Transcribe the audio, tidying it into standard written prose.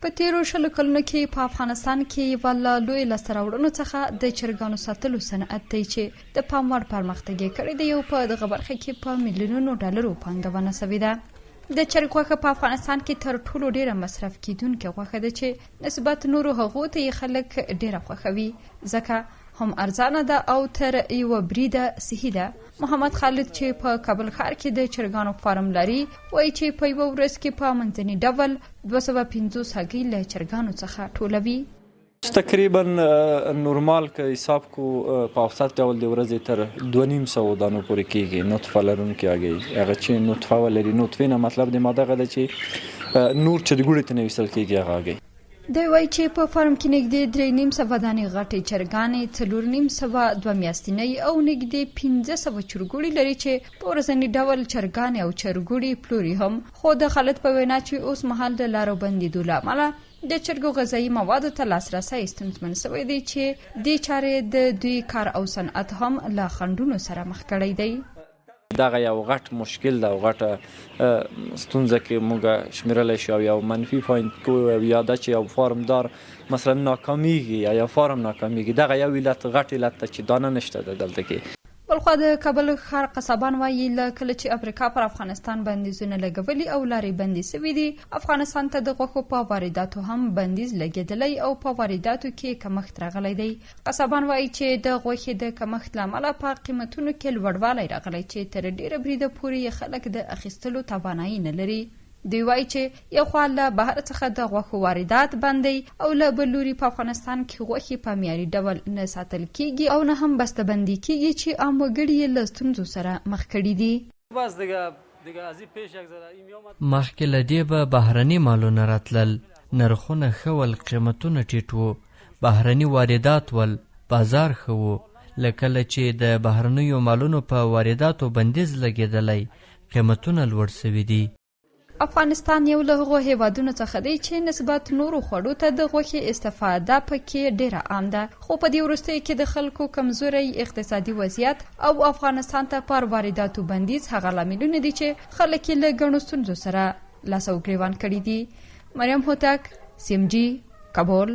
په تیرو 20 کلونو کې په افغانستان کې یوه له لویو لاسته راوړنو څخه د چرګانو ساتلو صنعت دی چې د پام وړ پرمختګ یې کړی دی او په دغه برخه کې په میلیونونو ډالرو پانګونه شوې ده. د چرګ غوښه په افغانستان کې تر ټولو ډیره مصرف کیدونکې غوښه ده چې نسبت نورو هغو ته یې خلک ډیره خوښوي ځکه هم ارزانه ده او تر یوه بریده صحي ده. محمد خالد چې په کابل ښار کې د چرګانو فارم لري وایي چې په یوه ورځ کې په منځني ډول 250 هګۍ له چرګانو څخه ټولوي. تقریبا نورمال که حساب کو په اوسط ډول د ورځې تر 250 دانو پورې کېږي نطفه لرونکې هګۍ. هغه چې نطفه ولري نطفې نه مطلب د ماده ده چې نور چې د ګوړې ته نه ویستل کېږي هغه هګۍ. دی وایي چې په فارم کې نږدې 3.5 دانې غټې چرګانې 4.5 2 میاشتنۍ او نږدې 1500 چرګوړي لري چې په ورځني ډول چرګانې او چرګوړي پلوري هم. خو د خالد په وینا چې اوس مهال د لارو بندېدو له امله د چرګو غذایي موادو ته لاسرسی ستونزمن شوی دی چې دې چارې د دوی کار او صنعت هم له خنډونو سره مخ کړی دی. دغه یو غټ مشکل ده او غټه ستونزه کې موږ شمیرلی شو. یو منفي پوینټ کو یا دا چې یو فارمدار مثلا ناکامیږي یا فارم ناکامیږي دغه یو علت غټ علت ته چې دانه نشته دلته کې. بلخوا د کابل ښار قصابان وایي له کله چې افریقا پر افغانستان بندیزونه لګولي او لارې بندي شوي دي افغانستان ته د غوښو په وارداتو هم بندیز لګېدلی او په وارداتو کې کمښت راغلی دی. قصابان وایي چې د غوښې د کمښت له امله په قیمتونو کې لوړوالی راغلی چې تر ډیره بریده پورې خلک د اخیستلو توانایي نه لري. دوی وایي چې یو خوا له بهر څخه د غوښو واردات بند دی او له بل لوري په افغانستان کې غوښې په معیاري ډول نه ساتل کیږي او نه هم بسته‌بندي کیږي چې عام وګړي یې له ستونزو سره مخ کړي دي. مخکې له دې به بهرني مالونه راتلل، نرخونه ښه ول، قیمتونه ټیټ وو، بهرني واردات ول، بازار ښه وو. له کله چې د بهرنیو مالونو په وارداتو بندیز لګېدلی قیمتونه لوړ شوي دي. افغانستان یو له هغو هیوادونو څخه دی چې نسبت نورو خوړو ته د غوښې استفاده پکې ډیره عام ده. خو په دې وروستیو کې د خلکو کمزوری اقتصادي وضعیت او افغانستان ته پر وارداتو بندیز هغه لاملونه دي چې خلک یې له ګڼو ستونزو سره لاس او ګریوان کړي دي. مریم هوتک، CMG، کابل.